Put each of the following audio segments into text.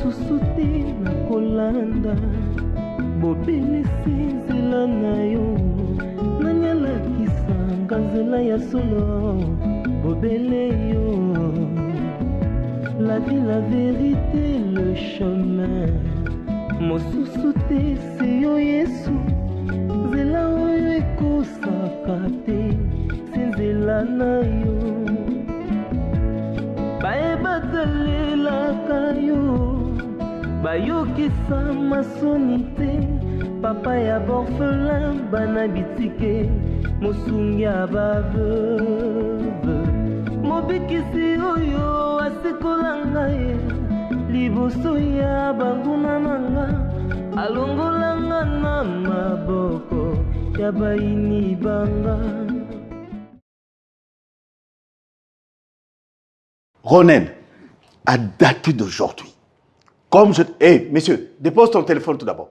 mosusu te na kolanda bobele nzela na yo nanyalakisanga nzela ya solo bobele yo la vie, la vérité, le chemin mosusu te se yo Yesu nzela oyo ekosaka te se nzela na yo bayebatalelaka yo bayokisa masoni te papa ya borphelin bana bitike mosungi ya baveuve mobikisi oyo asikola ngai liboso ya banguna nanga alongolanga na maboko ya baini banga. Ronen, à dater d'aujourd'hui, comme je... Hey, messieurs, dépose ton téléphone tout d'abord.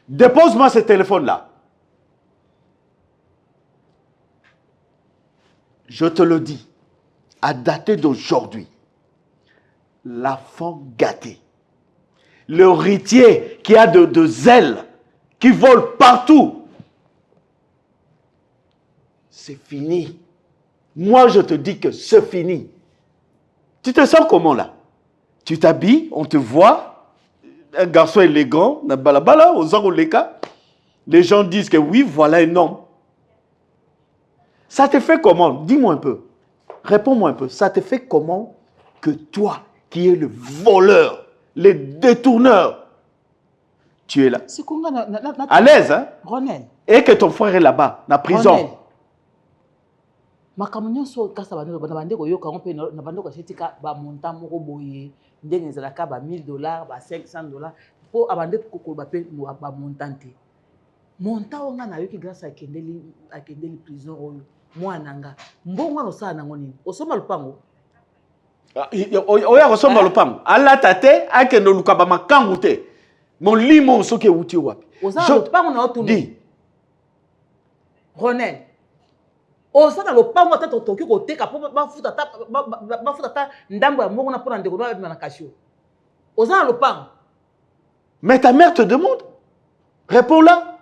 Dépose-moi ce téléphone-là. Je te le dis, à dater d'aujourd'hui, la femme gâtée, le héritier qui a de zèle, qui vole partout, c'est fini. Moi, je te dis que c'est fini. Tu te sens comment là? Tu t'habilles, on te voit, un garçon élégant, les gens disent que oui, voilà un homme. Ça te fait comment? Dis-moi un peu. Réponds-moi un peu. Ça te fait comment que toi, qui es le voleur, le détourneur, tu es là? À l'aise, hein? Ronel. Et que ton frère est là-bas, dans la prison. Ronel. Makamunyo so kasa bando bande ko yoka on pe na bando ko setika ba montant moko boye ndenge zalaka ba $1000 ba $500 po abande ko ba pe ba montant te montant onga na yoki grâce à kendeli prison oyo mwana nga mbongo no sa nango nini osoma lupango oya osoma lupango ala tate akendo lukaba makangu te molimo soki uti wapi osama lupango na otuni Ronel osana lopango ata totoki koteka po bafuta ta ndambo ya mbongo na pona ndeko na kasio osana lopango. Mais ta mère te demande. Réponds-la.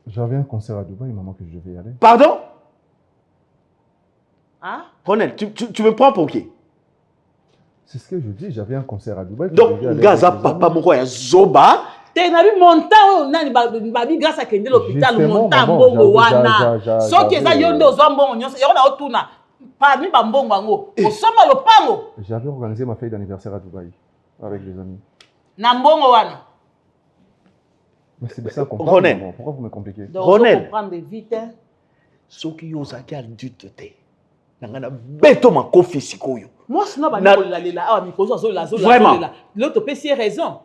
J'avais un concert à Dubaï, maman, que je devais y aller. Pardon? Hein? Ronel, tu me prends pour qui? C'est ce que je dis, j'avais un concert à Dubaï. Donc, Gaza, papa, mon quoi, Zoba. Te na bi montant nani ba bi grâce à kende l'hôpital montant mbongo wana soki eza yo ndo zo mbongo nyonso yo na otuna parmi ba mbongo bango osoma lopango. J'avais organisé ma fête d'anniversaire à Dubaï avec les amis. Na mbongo wana. Mais c'est de ça qu'on parle. Pourquoi vous me compliquez? Ronel, comprendre vite. Soki yo zaki adulte te. Nangana beto makofi sikoyo. Moi sinon ba lela ah mi kozo zo la l'autre peut si raison.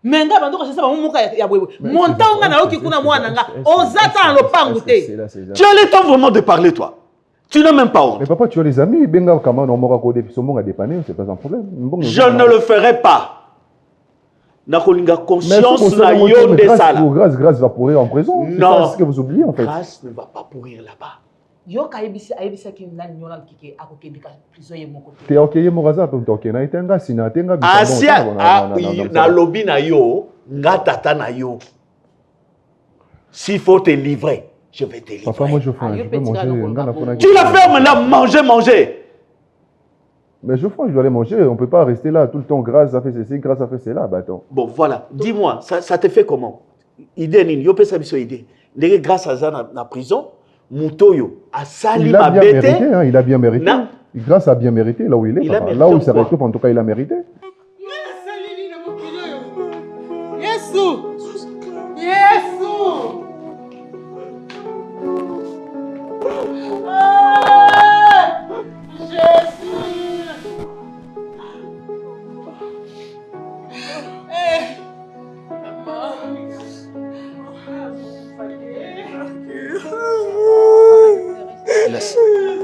Menga bando ko sesa ba muka ya bwebwe montant nga na yoki kuna mwana nga ozata en lopango te. Tu as le temps vraiment de parler toi. Tu n'as même pas honte. Mais papa, tu as les amis, benga kama no moka ko de somo ga dépanner, c'est pas un problème. Je ne le ferai pas. Nakolinga conscience na yo de ça là. Grâce va pourrir en prison. Non. C'est ce que vous oubliez en fait. Grâce ne va pas pourrir là-bas. Yo ka ayebisa ki nani nyona kike akokendika prison ye moko. Te okeye moraza to toke na itenga sina tenga bi. Asia na lobby na yo, nga tata na yo. S'il faut te livrer, je vais te livrer. Papa, moi je vais manger. Tu la fais maintenant, manger. Mais je dois aller manger. On ne peut pas rester là tout le temps. Grâce à fait ceci, grâce à fait cela. Bon, voilà. Dis-moi, ça te fait comment? Idée nini? Yo peut savoir idée. Grâce à ça na prison. Moutoyo a sali ma bête. Il a bien mérité. Grâce à bien mérité, là où il est. Là où il s'est retrouvé, en tout cas, il a mérité.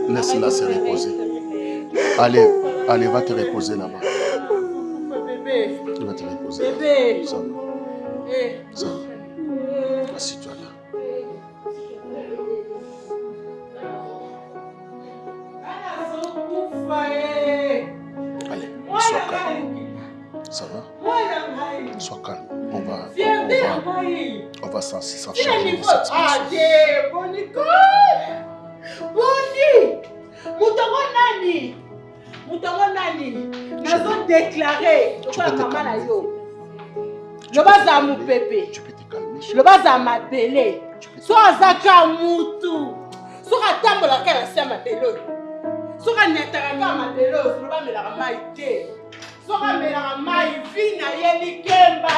Laisse-la se reposer. Allez, va te reposer là-bas. Tu vas te reposer. Bébé. Ça. Assieds-toi là. Allez, sois calme. Ça. pas ça, ça Tu change n'as de pas. cette Ah, situation. Bonico. Boni. Moutongo nani. Moutongo nani. Nazo déclaré. Tu peux te Maman calmer. na yo. Le baza mu pepe. Tu peux te calmer. Le baza ma belé. So azaka mutu. So atambola ka na ma belo. So ka netaka ma belo, so ba me la mai te. So ka me la mai vina ye likemba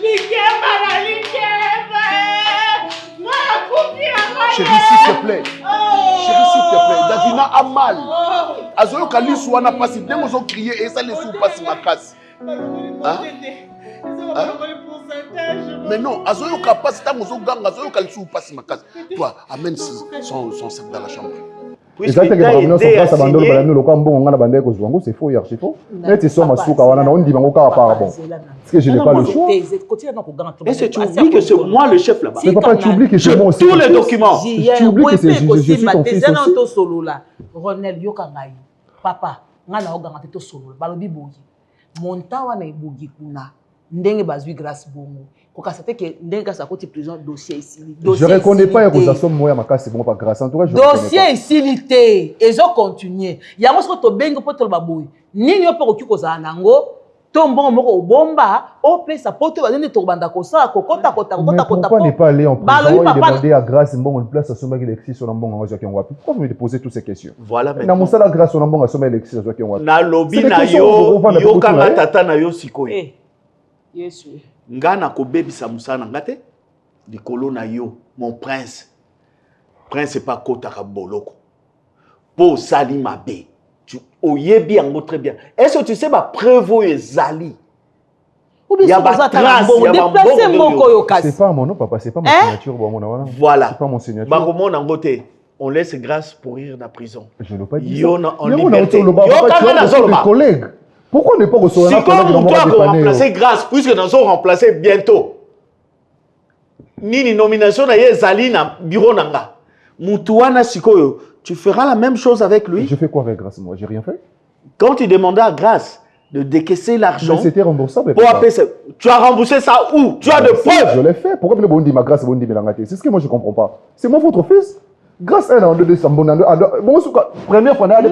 likemba na likemba. Ma coupi la Chérie, s'il te plaît. Chérie, s'il te plaît. Davina a mal. Azoyo kali suana pasi. Dès qu'on crié et ça les sous passe ma casse. Mais non, Azoyo kapasi tant qu'on gang, Azoyo kali sous passe ma casse. Toi, amène son sac dans la chambre. Exactement, c'est faux, archi faux. C'est que je n'ai pas le choix. Est-ce que tu oublies que c'est moi le chef là-bas? Mais papa, tu oublies que c'est moi aussi. Tous les documents. Tu oublies que c'est je suis ton fils aussi. Ronel yokangai. Papa, ngana oganga teto solo. Balobi boyi. Montawa na ibogi kuna. Ndenge bazui grâce bongo. Kokasate que ndenge ka sakoti prison dossier ici. Je reconnais pas que ça somme moi ma casse c'est bon pas grâce en tout cas je dossier ici lité et zo continuer. Ya mo to bengo poto baboyi. Nini yo poko kikoza nango. Tombo moko bomba o pesa poto bazende to banda ko sa kokota kota kokota kota. Pourquoi ne pas aller en prison et demander à grâce bon une place à somme qui l'existe sur bon en qui on va. Pourquoi vous me posez toutes ces questions? Voilà maintenant. Na musala grâce on bon à somme l'existe sur qui on va. Na lobby na yo kanga tata na yo sikoyo. Eh. Yesu. Ngana ko bebisa musana ngate likolo na yo mon prince. Prince c'est pas kota ka boloko. Po sali mabe. Tu oyebi yango très bien. Est-ce que tu sais ma preuve ezali? Il y a pas trace, il y a pas c'est pas mon nom papa, c'est pas ma signature bon mon voilà. C'est pas mon signature. Ba komona ngote. On laisse grâce pour rire dans la prison. Je ne pas dit ça. Yo en liberté. Yo kanga collègues. Pourquoi ne pas recevoir un collègue de toi pour remplacer grâce, puisque nous allons remplacer bientôt. Nini nomination na yezali na bureau nanga. Mutuana sikoyo, tu feras la même chose avec lui. Je fais quoi avec grâce moi? J'ai rien fait. Quand tu demandais à grâce de décaisser l'argent. Mais c'était remboursable. Tu as remboursé ça où? Tu as de preuves. Je l'ai fait. Pourquoi vous me dites ma grâce, vous me dites c'est ce que moi je comprends pas. C'est moi votre fils. Grâce à un an de décembre, bon, première fois, on a j'avais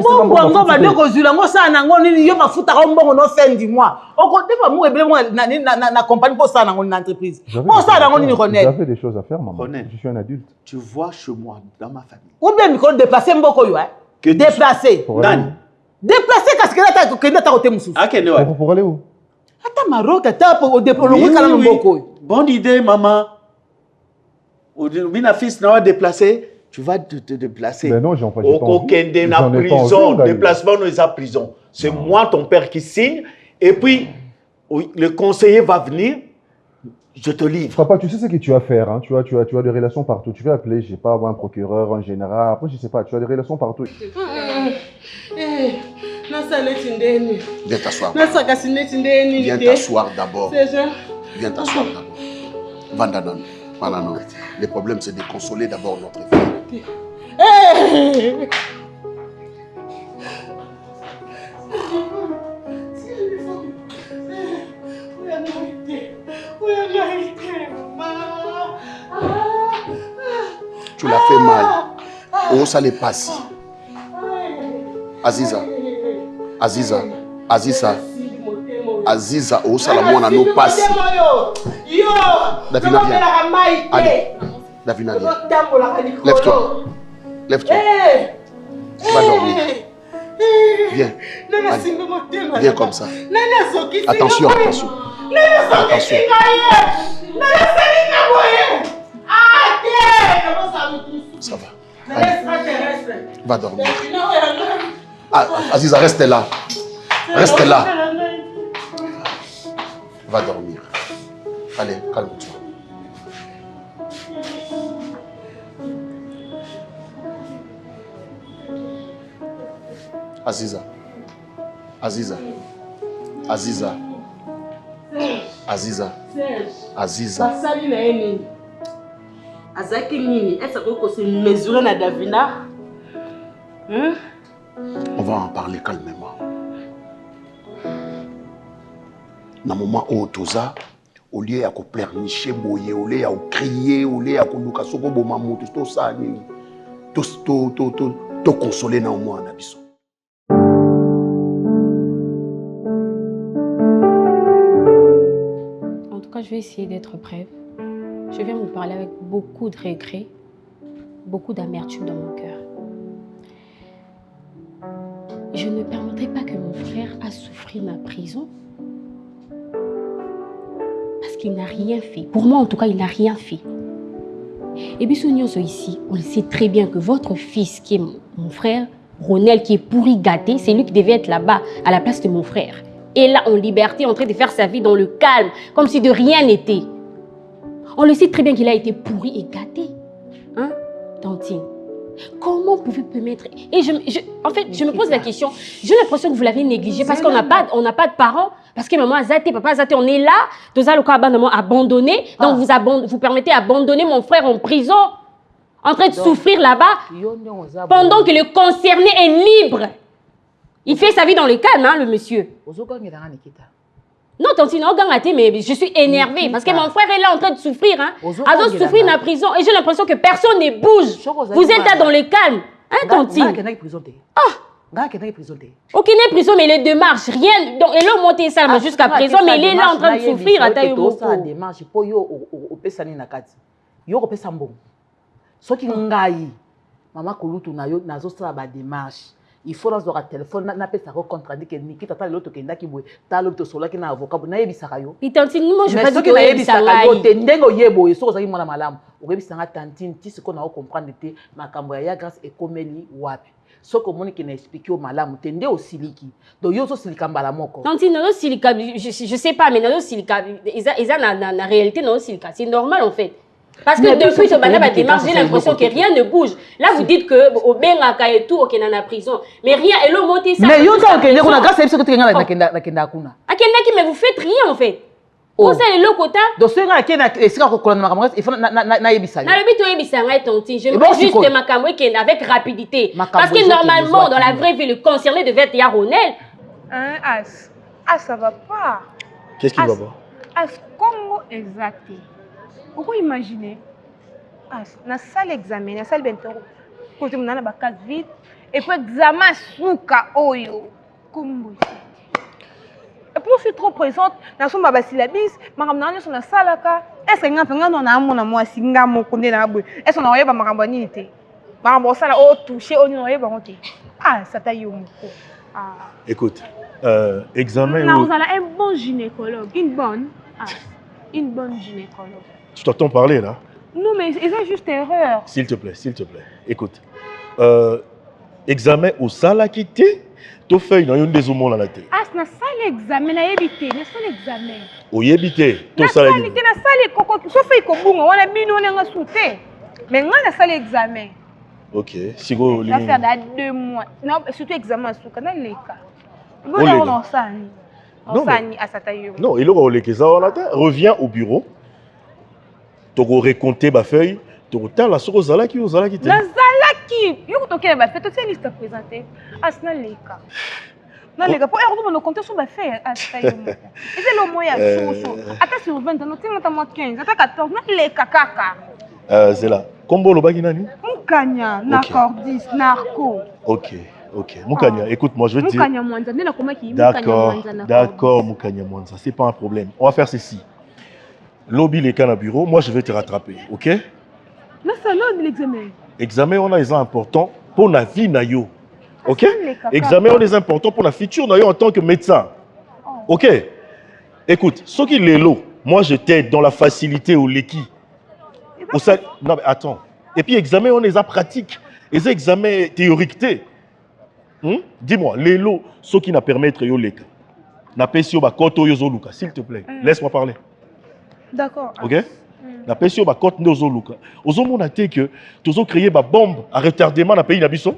des choses à faire, maman. Je suis un adulte. Tu vois chez moi, dans ma famille. Ou bien, micro déplacer mboko yo, déplacer. Déplacer parce que là, tu as côté moussou. Pour aller où? Attends, Maroc, attends, au déploiement, quand même mboko. Bonne idée, maman. Ou bien, fils, n'a pas déplacé. Tu vas te déplacer. Mais non, j'en ai pas envie. Prison, déplacement dans la prison. C'est moi, ton père, qui signe. Et puis, le conseiller va venir. Je te livre. Papa, tu sais ce que tu vas faire. Hein? Tu as des relations partout. Tu vas appeler, je sais pas, un procureur, un général. Après, je sais pas, tu as des relations partout. Viens t'asseoir. Viens t'asseoir d'abord. Viens t'asseoir d'abord. Vandanon. Manano. Le problème, c'est de consoler d'abord notre fille. Tu l'as fait mal. Oh, ça les passe. Aziza. Aziza. Aziza. Aziza, oh, ça la moine nous passe. Davina, viens. Allez. Davina, viens. Lève-toi. Lève-toi. Va dormir. Viens. Allez. Viens comme ça. Attention, attention. Attention. Ça va. Allez. Va dormir. Ah, Aziza, reste là. Reste là. Va dormir. Allez, calme-toi. Aziza. Aziza. Aziza. Aziza. Aziza. Azaki nini? Est-ce que c'est mesuré na Davina? On va en parler calmement. Na moment où toza au lieu à pleurnicher boyer, au lieu à crier, au lieu à koluka soko bomamu, tout ça nini. Tout consoler dans moi na biso. En tout cas, je vais essayer d'être brève. Je viens vous parler avec beaucoup de regrets, beaucoup d'amertume dans mon cœur. Je ne permettrai pas que mon frère a souffert ma prison. Parce qu'il n'a rien fait. Pour moi, en tout cas, il n'a rien fait. Et puis, ici, on le sait très bien que votre fils, qui est mon frère, Ronel, qui est pourri gâté, c'est lui qui devait être là-bas, à la place de mon frère. Et là, en liberté, en train de faire sa vie dans le calme, comme si de rien n'était. On le sait très bien qu'il a été pourri et gâté. Hein, Tantine? Comment pouvez-vous permettre? Et en fait, je me pose la question. J'ai l'impression que vous l'avez négligé parce qu'on n'a pas de parents. Parce que maman a zaté, papa a zaté, on est là. Tous les cas abandonné. Donc vous permettez d'abandonner mon frère en prison, en train de souffrir là-bas, pendant que le concerné est libre. Il fait sa vie dans le calme, hein, le monsieur. Non, Tantine, mais je suis énervée parce que mon frère est là en train de souffrir. Hein. Alors, souffrir dans la prison et j'ai l'impression que personne ne bouge. Vous êtes là dans le calme. Hein, Tantine? Aucune prison, mais les démarches, rien. Donc, il a monté ça jusqu'à présent, mais il est là en train de souffrir. Il faut dans un téléphone, n'appelle ça contre dit que Nikita t'a l'autre qui n'a qui boit, t'as l'autre solo qui n'a avocat, n'a pas sarayo. Et Tantine, moi je pas dit que n'a pas sarayo. Tendengo yebo, et so ça y mona malam. Au début ça n'a Tantine, tu sais qu'on a comprendre te ma camboya grâce et komeli wapi. So comme on qui n'a expliqué au malam, tende au siliki. Donc yo so silika mbala moko. Tantine, non silika, je sais pas, mais non silika, ils na réalité non silika, c'est normal en fait. Parce que depuis ce banana démarche, j'ai l'impression que rien ne bouge. Là, vous dites que au Bengaka et tout, ok, dans la prison. Mais rien, elle a monté ça. Mais yo, ok, on a grâce à ce que tu as na kenda kuna. Akendaki, mais vous faites rien en fait. Vous savez le quota. Donc ce gars qui est est-ce qu'on connaît ma camarade, il faut na yebisa. Na le but to yebisa ngai tonti. Je veux juste que ma camarade avec rapidité. Parce que normalement, dans la vraie vie, le concerné devait être Yaronel. Ça va pas. Qu'est-ce qui va pas? Comment exact? Pourquoi imaginer? Na salle examen, na salle bento. Quand on a la case vide et puis examen souka oyo. Kumbu. Et puis je suis trop présente, na son baba syllabis, makamna sur la salle ka. Est-ce que ngapanga non na mona moi singa mo konde na boy. Est-ce qu'on a yeba makambo nini te? Makambo sala o toucher o ni yeba ngote. Ça t'a yo moko. Écoute, examen là on a un bon gynécologue, une bonne gynécologue. Tu t'entends parler là? Non, mais c'est juste erreur. S'il te plaît. Écoute, examen au salakité, tu fais une des hommes là la tête. C'est na salle examen, na yebité, na salle examen. Au yebité, tu salle examen. Na salle koko, sauf que bongo, on a bino na souté. Mais on a salle examen. Ok, si go. Ça fait dans 2 mois. Non, surtout examen souka na leka. Bon là on sani. On sani à satayo. Non, il aura le keza on attend, reviens au bureau. Tu vas raconter ma feuille, tu vas la sur Zalaki ou Zalaki. La Zalaki, tu vas te faire toute cette liste à présenter. Asna leka. Na leka pour on nous compter sur ma feuille à taille. Et c'est le moyen chaud. Attends sur 20 ans, tu as moins 15, attends 14, na leka kaka. C'est là. Combo le bagi nani? Mukanya, Nacordis, Narco. OK. Mukanya, écoute-moi, je vais te dire. Mukanya Mwanza, nela koma ki D'accord, Mukanya Mwanza, c'est pas un problème. On va faire ceci. Lobby les cas à bureau, moi je vais te rattraper, ok? Mais ça non l'examen. Examen on a les important pour la vie nayo, ok? Examen on est important pour la future nayo en tant que médecin, ok? Écoute, ce qui est l'eau, moi je t'aide dans la facilité ou l'équi. Non mais attends. Et puis examen on les a pratiques, les examens théoriques. Dis-moi, les lots, ce qui n'a permis de yo l'équi. N'a pas si ba koto yo zoluka, s'il te plaît, laisse-moi parler. D'accord. Ok? La pression va continuer aux autres. Aux autres, on a dit que tous ont créé une bombe à retardement dans le pays d'Abisson.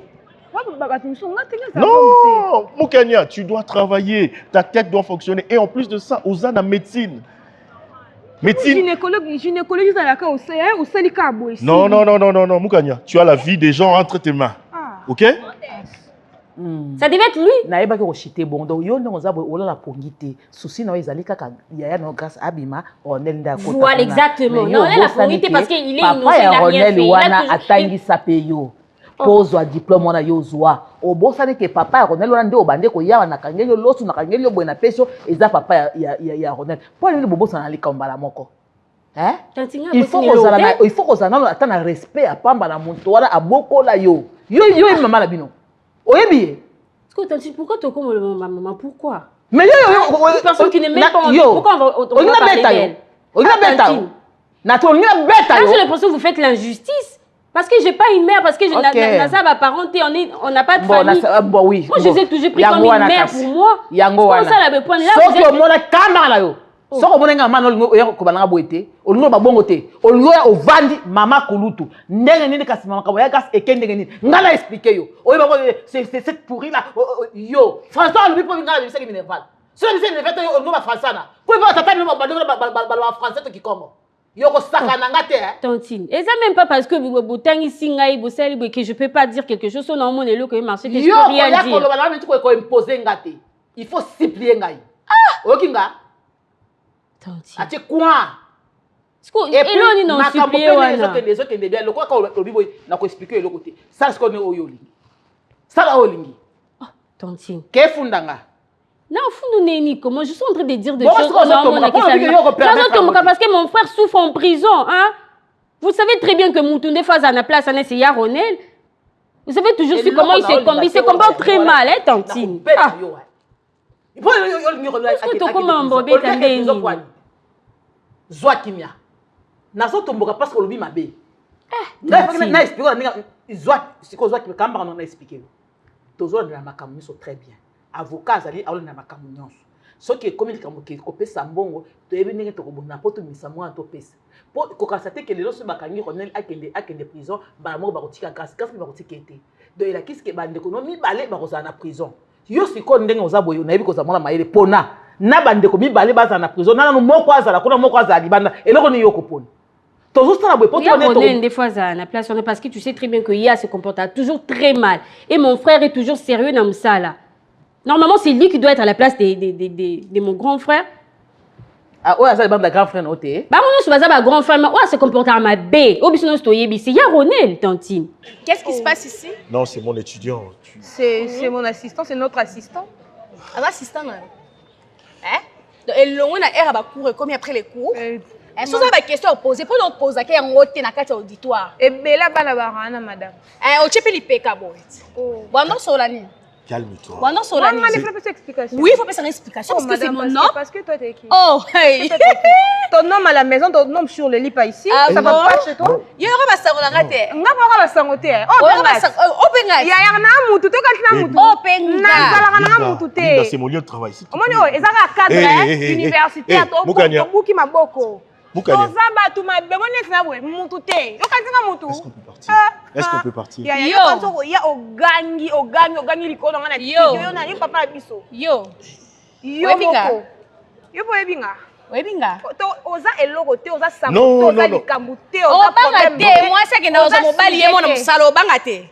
Non, Moukania, tu dois travailler, ta tête doit fonctionner. Et en plus de ça, aux ans de médecine. Gynécologue, non, Moukania, tu as la vie des gens entre tes mains. Ok? Ça devait être lui. Naïba qui chité bon donc yo ndongo za boy la pongité souci na ezali kaka yaya no grâce abima Ronel nda kota. Voilà exactement. Non, la pongité parce qu'il est innocent, il a rien fait. Wana atangi sapeyo. Pozwa diplôme wana yo zwa. Obosani ke papa ya Ronel wana nde obande ko yawa na kangeli losu na kangeli boy na peso eza papa ya Ronel. Pour le bobosa na likambala moko. Hein? Il faut que ça ait un respect à pamba na muntu wana aboko la yo. Yo maman la bino. Oyebi. Pourquoi tu comme maman? Pourquoi? Mais yo personne qui ne met pas en pourquoi on va parler d'elle? On va bêta. J'ai l'impression que vous faites l'injustice. Parce que j'ai pas une mère, parce que je n'ai pas parenté, on n'a pas de famille. Bon, oui. Moi, je les ai toujours pris comme une mère pour moi. Yango wana. C'est ça la point là. Sauf que mon kamba la yo. Soko monenga mama no yo ko bananga boete. Olingo ba bongo te. Olingo ya ovandi mama kulutu. Ndenge nini kasi mama kabo ya kasi ekendenge nini. Ngala expliquer yo. Oyi ba c'est cette pourri là. Yo. François lui pour ngala bisaki minerval. Si on dit ne fait yo olingo ba français na. Ko ba tata no ba ba français to ki kongo. Yo ko saka nanga te. Tantine. Et ça même pas parce que botangi singai boseli que je peux pas dire quelque chose sur non mon élo que marché que je peux rien dire. Yo ko ba na ko imposer ngate. Il faut supplier ngai. Okinga. Ati quoi? Et puis on non supplier wana. Les autres bien le quoi quand le bibo na ko expliquer le côté. Ça ce qu'on est oyoli. Ça la olingi. Tantine. Ke fundanga. Non, fou neni comment je suis en train de dire des choses parce que mon frère souffre en prison hein. Vous savez très bien que Moutoundé face à la place en c'est Ronel. Vous savez toujours comment il se comporte très mal hein Tantine. Il faut Zwa kimia. Nazo tomboka parce que le bima be. Na expliquer na zwa siko zwa kimia kamba na expliquer. Tozo na makamu so très bien. Avocat azali aolo na makamu nyonso. Ce qui est comme il kamuke kopesa mbongo to yebi ndenge to kobona poto misamo to pesa. Po ko constater que les loso bakangi Ronel akende prison ba mo ba kotika grâce ba kotika été. Donc il a qu'est-ce que bande économie balé ba koza na prison. Yo siko ndenge oza boyo na yebi ko za mona mayele pona. Na bande ko mibale baza na prison na moko azala kuna moko azali banda eloko ni yo kopona. Tozo ça na boy poto on est des fois à la place parce que tu sais très bien que Ia se comporte toujours très mal et mon frère est toujours sérieux dans ça là. Normalement c'est lui qui doit être à la place de mon grand frère. Ah ouais, ça bande grand frère noté. Bah mon nom c'est grand frère mais ouais se comporte à ma bé. Obisno stoyebi c'est ya Ronel tantine. Qu'est-ce qui se passe ici? Non, c'est mon étudiant. C'est mon assistant, c'est notre assistant. Un assistant non. Hein? Et le on a air à cours comme après les cours. Est-ce que vous avez des questions à poser pour nous poser qu'un roté dans quatre auditoire? Et bella balabara madame. Au chepe li peka boy. Bon non solani. Calme-toi. Bon non solani. Il faut pas explication. Oui, il faut pas une explication parce que c'est mon nom. Parce que toi t'es qui? Oh, hey. Ton nom à la maison, ton nom sur le lit pas ici. Ça va pas chez toi? Il y aura pas ça on a raté. On va pas sangoter. Oh, benga. Il y a un mutu, toi quand tu as mutu. Oh, benga. Na mutu. C'est mon lieu de travail ici. Omoni o ezaka cadre universitaire to buki maboko. Mukanya. Ozaba tu ma bemone fina boy mutu te. Yo kantinga mutu. Est-ce qu'on peut partir? Est-ce qu'on peut partir? Yo kanto ya ogangi likolo ngana ti. Yo na ni papa biso. Yo moko. Yo po ebinga. Webinga. To oza eloko te oza sambo Non, oza non. likambu te Oh, oza banga problème. te, moi c'est que dans mobile yemo na musalo banga te.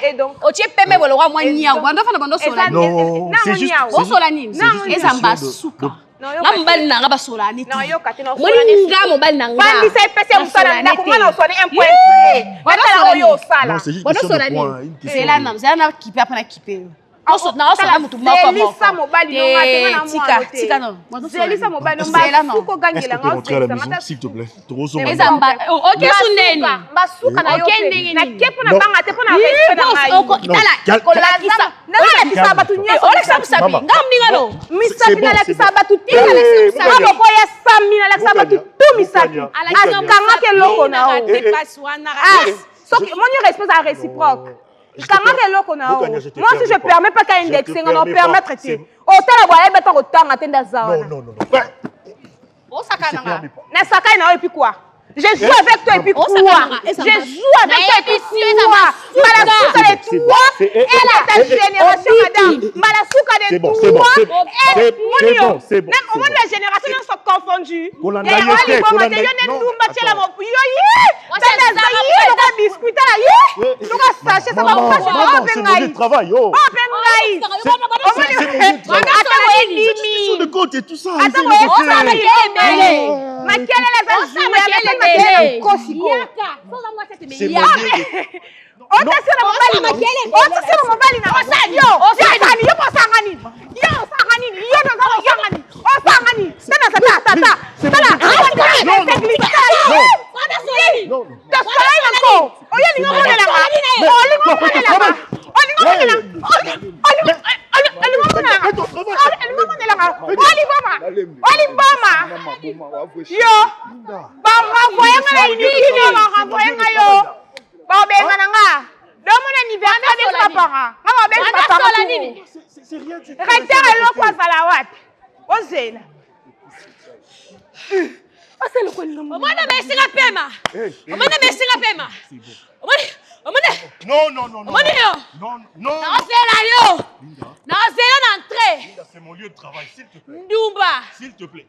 Et donc o tie pembe bolo wa mwanya bando fana bando sola. Non, c'est juste. Bo sola ni. Ezamba suka. Na mobile na ngaba sola ni. Non yo kate na sola. Moni nga mobile na nga. Bandi sai pese musala na kuma na sola un point près. Atala oyo sala. Non, c'est juste Bando question sola de ni. point. Une question C'est là na, c'est là kipe apana kipe. Na sola mutu moko moko. Zelisa mobile no ngate na mwa tika tika no. Zelisa mobile no Zelisa no. suko Est-ce gangela qu'on peut rentrer à la ngao. maison, s'il te plaît? Toroso. Ezamba. OK suneni. Basuka na yo. Na kepo na Non. banga te pona respect na ngai. Oko itala kolakisa. Na lakisa batu nyonso. Olekisa musabi. Ngamninga no. Misapi na lakisa batu te. Eh, Aba ko ya sami na lakisa batu tu misapi. Mukanya. Akanga ke loko na o. Dépasse wana. Soki moni respect à réciproque. Kanga ke loko na o. Moi si je permets pas qu'un indexer on permettre te. Otala boya beta ko tanga tenda zawana. Non. O sakana nga. Na sakai na o et puis quoi? Je joue avec toi et puis quoi? Je joue avec toi et puis quoi? Mala suka le toi, elle est ta génération, madame. Malasuka de toi. C'est bon. On la génération, on sont confondus. On l'a de côte et tout ça. C'est mon lieu de travail, s'il te plaît. S'il te plaît.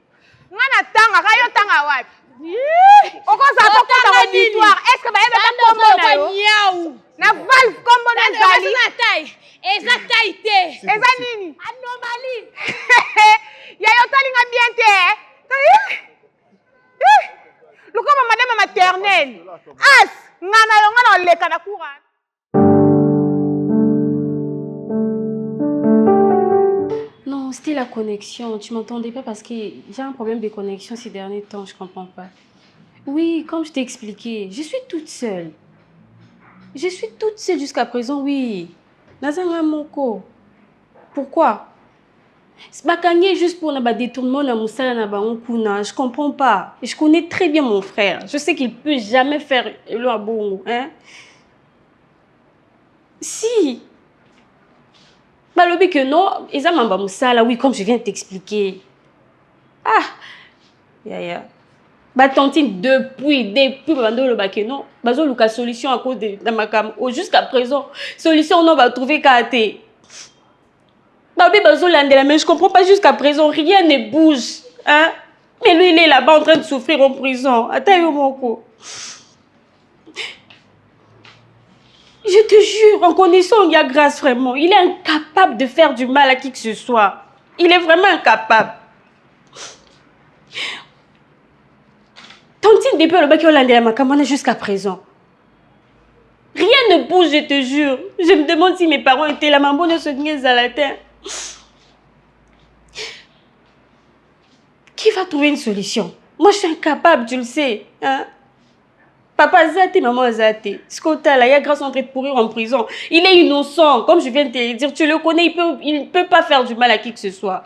Non, c'était la connexion. Tu m'entendais pas parce que j'ai un problème de connexion ces derniers temps, je comprends pas. Oui, comme je t'ai expliqué, je suis toute seule. Je suis toute seule jusqu'à présent, oui. Nazanga Moko. Pourquoi? C'est pas gagné juste pour un détournement de Moussala Nabaonkuna. Je comprends pas. Je connais très bien mon frère. Je sais qu'il peut jamais faire le abongo, hein? Si. Bah, le but que non, ils ont un Moussala, oui, comme je viens de t'expliquer. Ah! Ya. Bah, Tantine, depuis, le bac non, bah, j'ai eu solution à cause de ma cam. Jusqu'à présent, solution, on va trouver KT. Bah, mais je comprends pas jusqu'à présent, rien ne bouge. Hein? Mais lui, il est là-bas en train de souffrir en prison. Attends, mon coup. Je te jure, en connaissant il y a grâce vraiment, il est incapable de faire du mal à qui que ce soit. Il est vraiment incapable. Tantine depuis le bac on l'a ma camane jusqu'à présent. Rien ne bouge, je te jure. Je me demande si mes parents étaient là, maman ne se tenait à la terre. Qui va trouver une solution? Moi, je suis incapable, tu le sais. Hein? Papa Zate, maman Zate. Ce côté-là, il y a grâce en train de pourrir en prison. Il est innocent, comme je viens de te dire. Tu le connais, il ne peut pas faire du mal à qui que ce soit.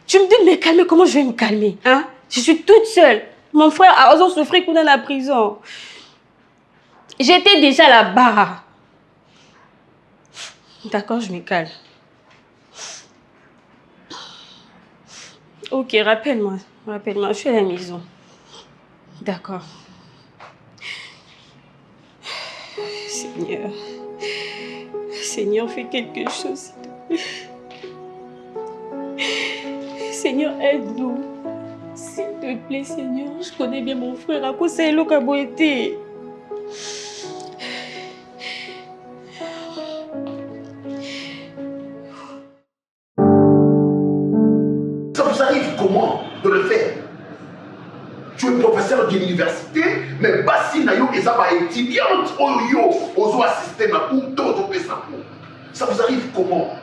Tu me dis de me calmer, comment je vais me calmer? Hein? Je suis toute seule. Mon frère a osé souffrir qu'on est dans la prison. J'étais déjà là-bas. D'accord, je me calme. Ok, rappelle-moi, je suis à la maison. D'accord. Seigneur, fais quelque chose. Seigneur, aide-nous. S'il te plaît, Seigneur, je connais bien mon frère. À cause c'est l'eau été. Ça vous arrive comment de le faire? Tu es professeur d'université, mais Bassi Nayo et Zaba étudiante Oyo, Ozo assisté na ou d'autres pesapo. Ça vous arrive comment?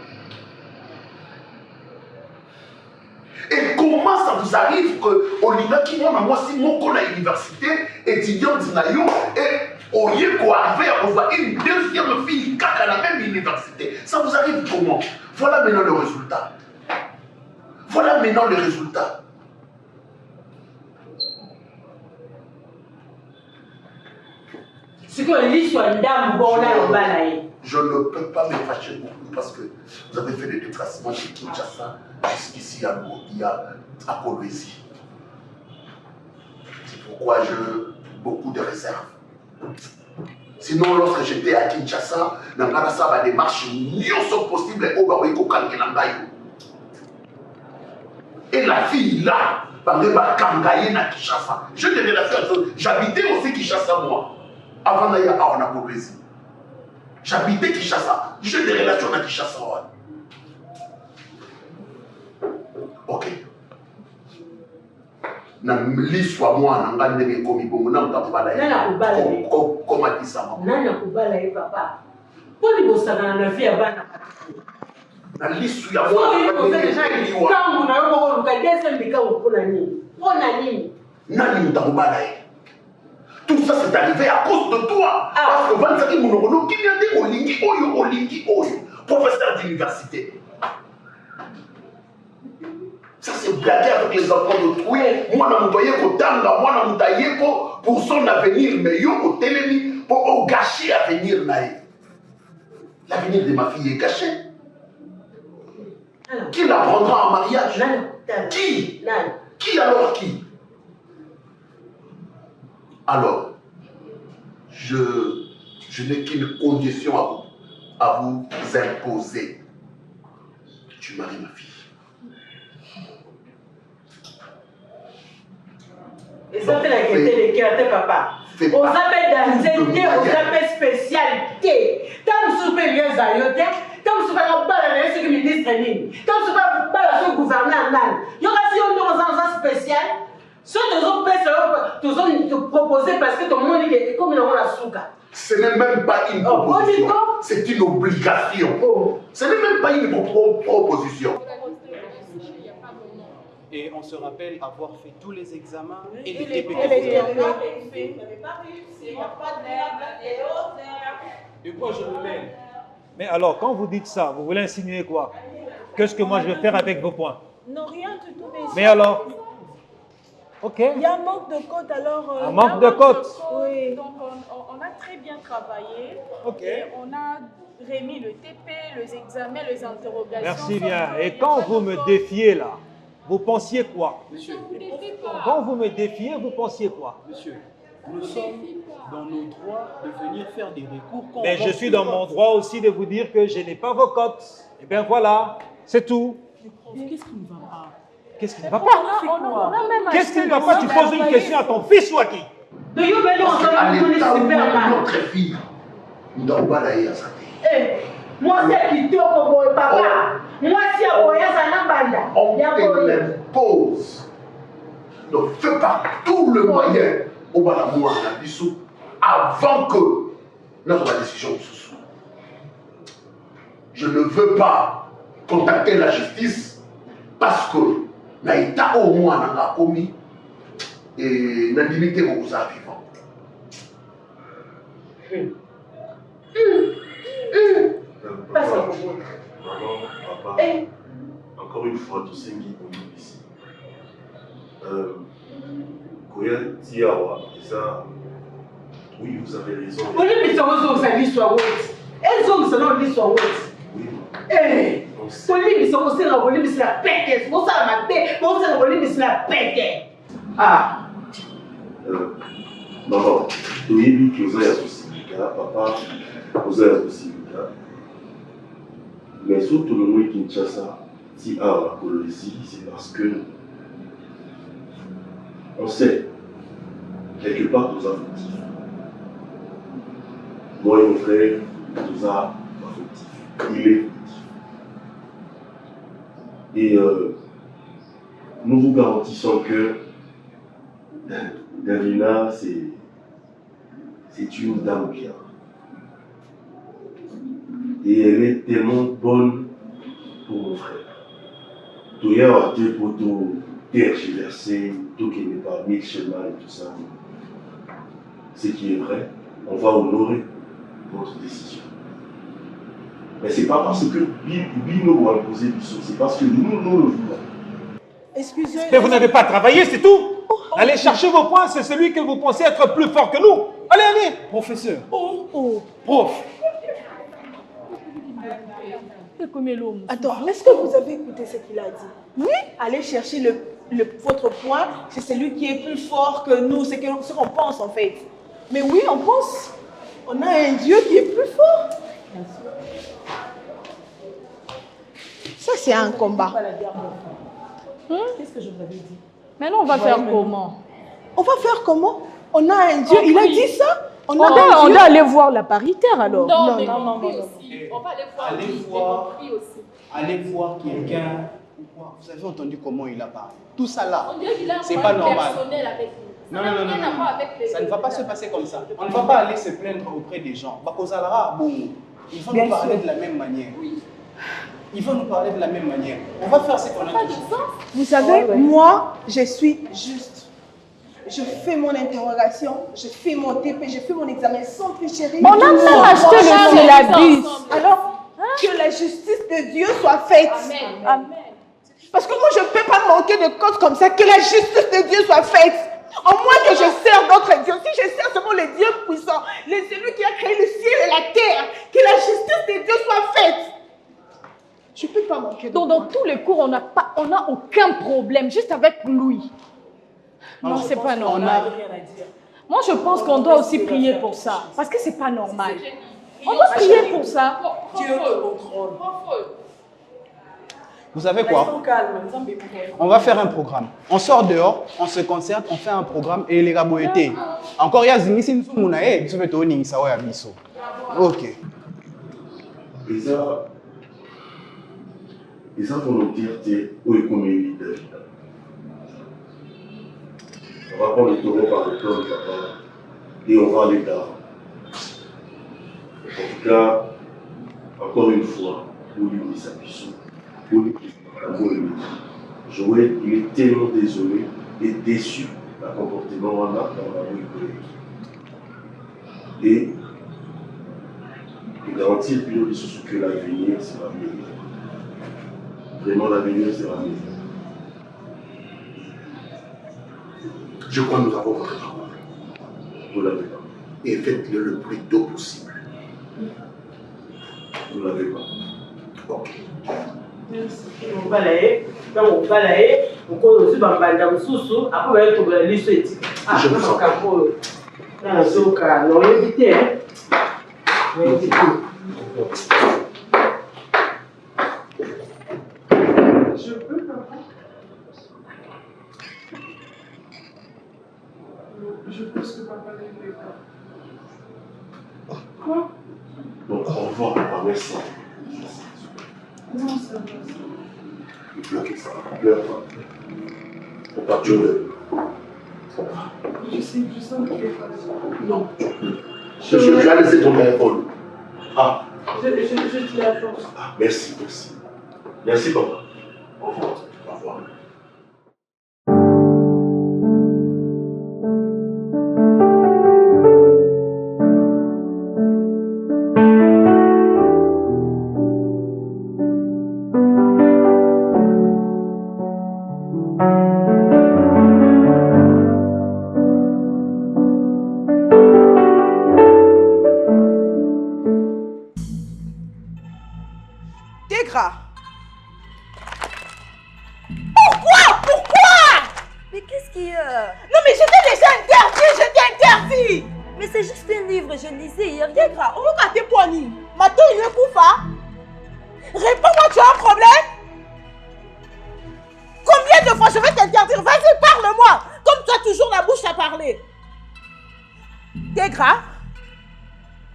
Et comment ça vous arrive que Olina qui moi si mon collègue à l'université étudiante Nayo et Oye ko arrive à avoir une deuxième fille à la même université? Ça vous arrive comment? Voilà maintenant le résultat. Voilà maintenant le résultat. Je ne peux pas me fâcher beaucoup parce que vous avez fait des déplacements de Kinshasa jusqu'ici à Kolwezi. C'est pourquoi j'ai beaucoup de réserves. Sinon, lorsque j'étais à Kinshasa, dans la démarche possible, et la fille là, j'ai des relations. J'habitais aussi Kinshasa, moi. Avant d'aller à Brésil. J'habitais Kinshasa. J'ai des relations à Kinshasa. Ok. Na liswa mwana ngande ngekomi bongo na mutapala ye koma kisama nana kubala ye papa poni bosana na vie ya bana na lisu ya mwana tangu na yo boko luka deuxième bika mpona nini nani mutakubala ye tout ça c'est arrivé à cause de toi parce que vanzaki monokono kinyande olingi oyo professeur d'université. Ça c'est blaguer avec les enfants d'autrui. Moi, je suis pour son avenir, mais yo au télémi pour gâcher l'avenir. L'avenir de ma fille est gâché. Qui la prendra en mariage? Qui? Qui alors qui? Alors, je n'ai qu'une condition à vous imposer. Tu maries ma fille. Et ça fait la question de cœur, papa. On s'appelle d'anxiété, on s'appelle spécialité. Tant que vous les ayotés, tant que vous faites la ce que le ministre dit, tant que vous faites le gouvernement, il y aura si on est dans un spécial, ceux qui ont te proposer parce que tout le monde est comme une souka. Ce n'est même pas une proposition, c'est une obligation. Ce n'est même pas une proposition. Et on se rappelle avoir fait tous les examens et les TP. Et moi je me mets. Mais alors, quand vous dites ça, vous voulez insinuer quoi? Qu'est-ce que moi je vais faire avec vos points? Non, rien du tout. Mais alors? Ok. Il y a un manque de cote alors. Un manque de cote. Oui. Donc on a très bien travaillé. Ok. Et on a remis le TP, les examens, les interrogations. Merci bien. Et quand vous me défiez là, vous pensiez quoi? Monsieur, quand vous me défiez, vous pensiez quoi? Monsieur, nous sommes dans nos droits de venir faire des recours. Mais je suis dans mon droit aussi de vous dire que je n'ai pas vos cotes. Et bien voilà, c'est tout. Qu'est-ce qui ne va pas? Qu'est-ce qui ne va pas? Qu'est-ce qui ne va pas? Tu poses une question à ton fils ou à qui? À l'état où notre fille, nous n'avons pas d'ailleurs à sa tête. Moi, c'est qui te comme papa. Moi, c'est à on t'impose. Donc, fais par tout le moyen au Balamoua avant que notre décision se soit. Je ne veux pas contacter la justice parce que naïta au moins n'a commis et n'a limité vos vivants. Maman, papa, encore une fois, tout ce qui est ici. Koya Tiawa, ça, oui, vous avez raison. Oui, mais ça va être l'histoire. Elles ont l'histoire. Oui. Eh, police, on sait la police, la pète. On sait la pète. On sait la police, la pète. Ah. Maman, tu as dit que vous avez la possibilité, papa, vous avez la possibilité. Mais surtout le mot Kinshasa, si à la Colombie, c'est parce que on sait, quelque part, nous avons affectifs. Moi et mon frère, nous avons affectifs. Il est affectif. Et nous vous garantissons que Davina, c'est une dame bien. Et elle est tellement bonne pour mon frère. Tout y a été pour tout tergiverser, tout qui n'est pas mis chemin et tout ça. Ce qui est vrai, on va honorer votre décision. Mais ce n'est pas parce que Bino va imposer du saut, c'est parce que nous le voulons. Excusez-moi. Mais vous n'avez pas travaillé, c'est tout. Allez chercher vos points, c'est celui que vous pensez être plus fort que nous. Allez, allez. Professeur. Prof. Attends, est-ce que vous avez écouté ce qu'il a dit? Oui. Allez chercher votre point, c'est celui qui est plus fort que nous, c'est ce qu'on pense en fait. Mais oui, on pense. On a un Dieu qui est plus fort. Ça, c'est un combat. Qu'est-ce que je vous avais dit? Maintenant, on va faire comment? On va faire comment? On a un Dieu, il a dit ça? On doit aller voir la paritaire alors. Non. On va aller voir. Allez voir quelqu'un. Vous avez entendu comment il a parlé? Tout ça là, c'est pas normal. Non. Ça ne va pas se passer comme ça. On ne va pas aller se plaindre auprès des gens. Il faut nous parler de la même manière. Il faut nous parler de la même manière. On va faire ce qu'on a dit. Vous savez, moi, je suis juste. Je fais mon interrogation, je fais mon TP, je fais mon examen sans tricherie. On a même acheté le syllabus. Alors, que la justice de Dieu soit faite. Amen. Parce que moi, je ne peux pas manquer de cause comme ça. Que la justice de Dieu soit faite. En moins que je sers d'autres dieux. Si je sers seulement les dieux puissants, celui qui a créé le ciel et la terre, que la justice de Dieu soit faite. Je ne peux pas manquer de Donc, dans tous les cours, on n'a aucun problème, juste avec Louis. Non, c'est pas normal. Moi, je pense qu'on doit aussi prier pour ça. Parce que c'est pas normal. On doit prier pour ça. Dieu te contrôle. Vous savez quoi? On va faire un programme. On sort dehors, on se concerte, on fait un programme et les raboyetés. Encore il y a Zinisi Nsumunae, biso beto ni sawa ya biso. OK. Ils ont volonté où est comme leader. On va prendre le taureau par le corps, papa, et on va aller là. En tout cas, encore une fois, pour lui, sa puissance, pour lui, Joël, il est tellement désolé et déçu d'un comportement dans la rue. Et il garantit le plus de que l'avenir sera meilleur. Vraiment, l'avenir sera meilleur. Je crois que nous avons votre parole. Vous l'avez pas. Et faites-le le plus tôt possible. Vous l'avez pas. Ok. On va aller, on peut aussi bambanda mususu, après on va aller sur les titres. Ah, je vous en capo. Là, donc, on va éviter, hein. On va éviter. Je peux pas. Je pense que papa n'est pas. Quoi? Donc, au revoir, papa, merci. Non, ça va. Ne pleure pas. Faut pas que je pleure. Je sens qu'il est pas là. Non, tu as laissé ton téléphone. Ah. Je te la force. Ah, merci. Merci, papa. Au revoir. Au revoir.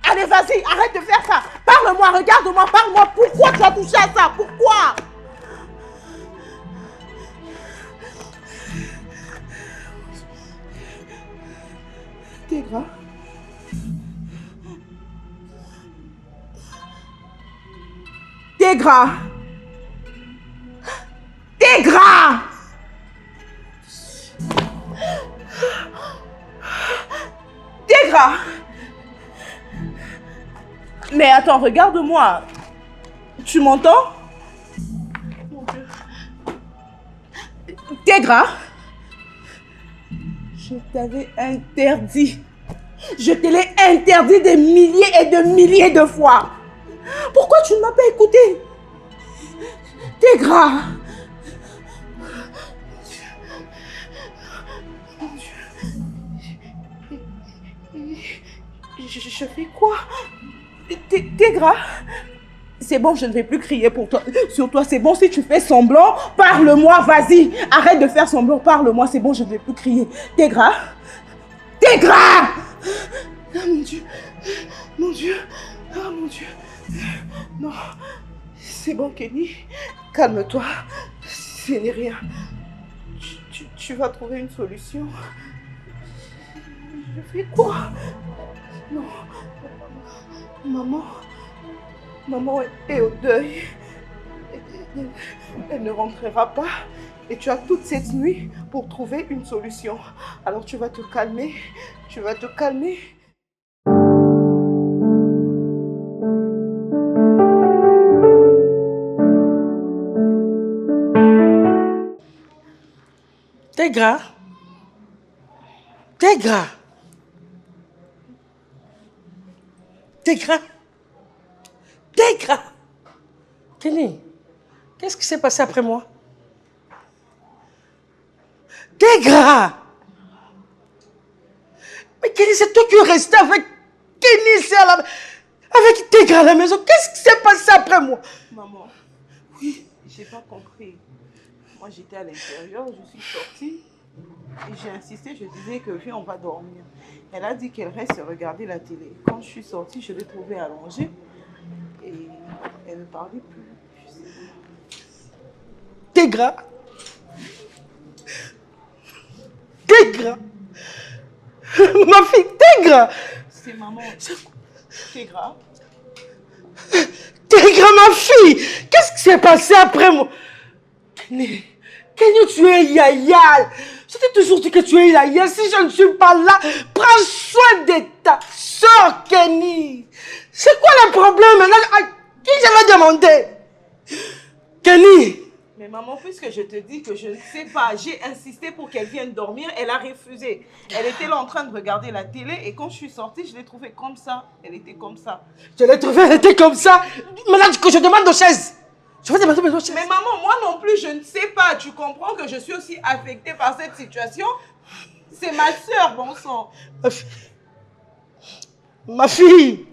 Allez, vas-y, arrête de faire ça. Parle-moi, regarde-moi, parle-moi. Pourquoi tu as touché à ça? Pourquoi? Tégra. Tégra. Tégra. Tégra. Mais attends, regarde-moi. Tu m'entends? Tégra, je t'avais interdit. Je te l'ai interdit des milliers et de milliers de fois. Pourquoi tu ne m'as pas écouté? Tégra. Je fais quoi? Tégra, c'est bon, je ne vais plus crier pour toi. Sur toi, c'est bon, si tu fais semblant, parle-moi, vas-y. Arrête de faire semblant, parle-moi, c'est bon, je ne vais plus crier. Tégra! Tégra! Ah mon Dieu! Mon Dieu! Ah mon Dieu! Non, c'est bon, Kenny. Calme-toi. Ce n'est rien. Tu vas trouver une solution. Je fais quoi? Non. Maman est au deuil. Elle ne rentrera pas. Et tu as toute cette nuit pour trouver une solution. Alors tu vas te calmer. Tu vas te calmer. Tégra. Tégra. Tégra. Tégra. Kenny, qu'est-ce qui s'est passé après moi? Tégra. Mais Kenny, c'est toi qui es resté avec Kenny ici avec Tégra à la maison. Qu'est-ce qui s'est passé après moi? Maman. Oui. J'ai pas compris. Moi, j'étais à l'intérieur, je suis sortie et j'ai insisté, je disais que viens, on va dormir. Elle a dit qu'elle reste regarder la télé. Quand je suis sortie, je l'ai trouvée allongée et elle ne parlait plus. Tégra. Tégra. Ma fille, Tégra. C'est maman. Tégra. Tégra, ma fille. Qu'est-ce qui s'est passé après moi? Kenny, tu es Yaya. Je t'ai toujours dit que tu es Yaya. Si je ne suis pas là, prends soin de ta soeur, Kenny. C'est quoi le problème maintenant? À qui je vais demander? Kenny. Mais maman, puisque je te dis que je ne sais pas, j'ai insisté pour qu'elle vienne dormir, elle a refusé. Elle était là en train de regarder la télé et quand je suis sortie, je l'ai trouvée comme ça. Elle était comme ça. Je l'ai trouvée, elle était comme ça. Maintenant que je demande aux chaises. Je vais demander aux chaises. Mais maman, moi non plus, je ne sais pas. Tu comprends que je suis aussi affectée par cette situation? C'est ma soeur, bon sang. Ma fille.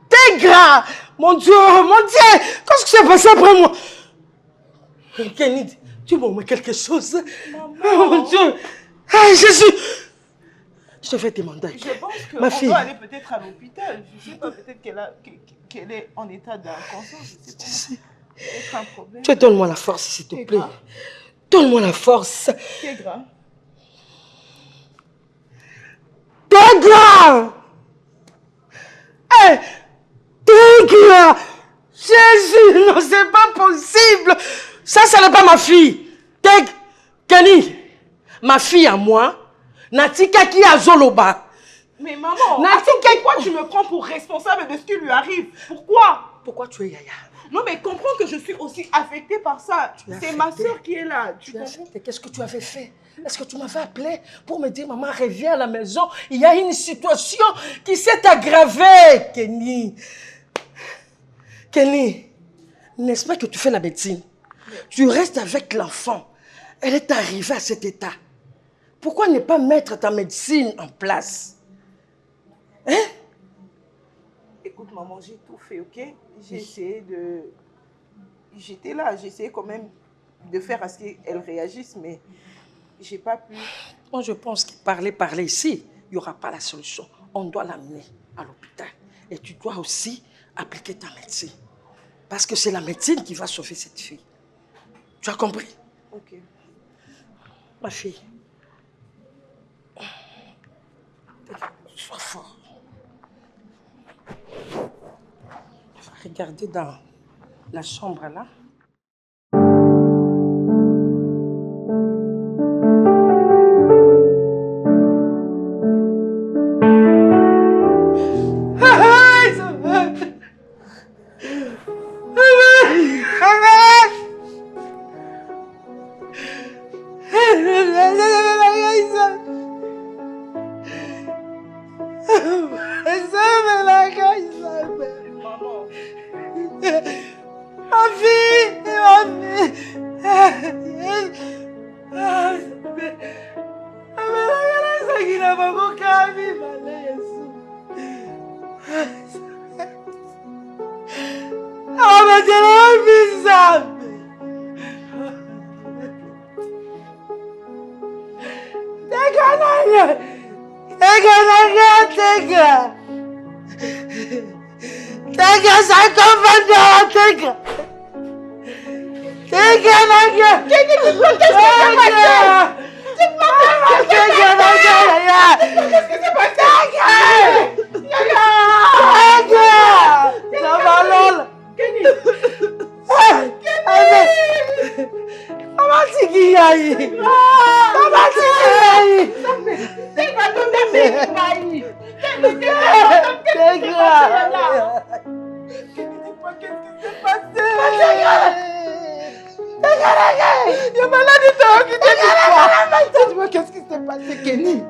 Tégra. Mon Dieu, qu'est-ce qui s'est passé après moi? Kenny, dis-moi quelque chose. Maman. Oh mon Dieu. Ah, Jésus. Je vais demander. Je pense qu'on doit aller peut-être à l'hôpital. Je ne sais pas, peut-être qu'elle est en état d'inconscience. Je ne sais pas. C'est un problème. Tu donne-moi la force, s'il te plaît. Donne-moi la force. Tégra. Tégra. Hey, Tégra. Jésus, non, c'est pas possible. Ça n'est pas ma fille. Kenny, ma fille à moi, Natika qui a Zoloba. Mais maman, pourquoi tu me prends pour responsable de ce qui lui arrive? Pourquoi? Pourquoi tu es Yaya? Non, mais comprends que je suis aussi affectée par ça. C'est ma soeur qui est là. Qu'est-ce que tu avais fait? Est-ce que tu m'avais appelé pour me dire, maman, reviens à la maison? Il y a une situation qui s'est aggravée, Kenny. Kenny, n'est-ce pas que tu fais la médecine? Tu restes avec l'enfant. Elle est arrivée à cet état. Pourquoi ne pas mettre ta médecine en place? Hein? Écoute, maman, j'ai tout fait, ok? J'ai essayé de... J'étais là, j'ai essayé quand même de faire à ce qu'elle réagisse, mais j'ai pas pu. Moi, je pense que parler ici, il n'y aura pas la solution. On doit l'amener à l'hôpital. Et tu dois aussi appliquer ta médecine. Parce que c'est la médecine qui va sauver cette fille. Tu as compris? Ok. Ma fille. Sois fort. Je vais regarder dans la chambre là. Qu'est-ce qui s'est passé, Kenny?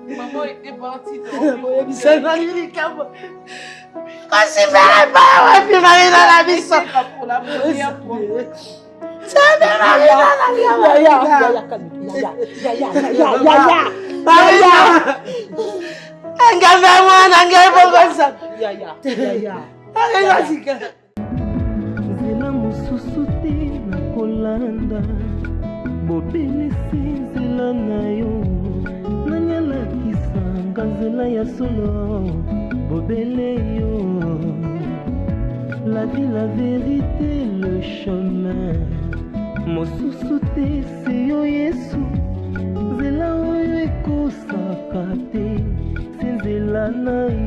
Maman était partie. nzela mosusu te nakolanda bobelisi nzela na yo nani alakisanga nzela ya solo bobele yo la vie la vérité le chemin mosusu te se yo yesu nzela oyo ekosaka te se nzela na yo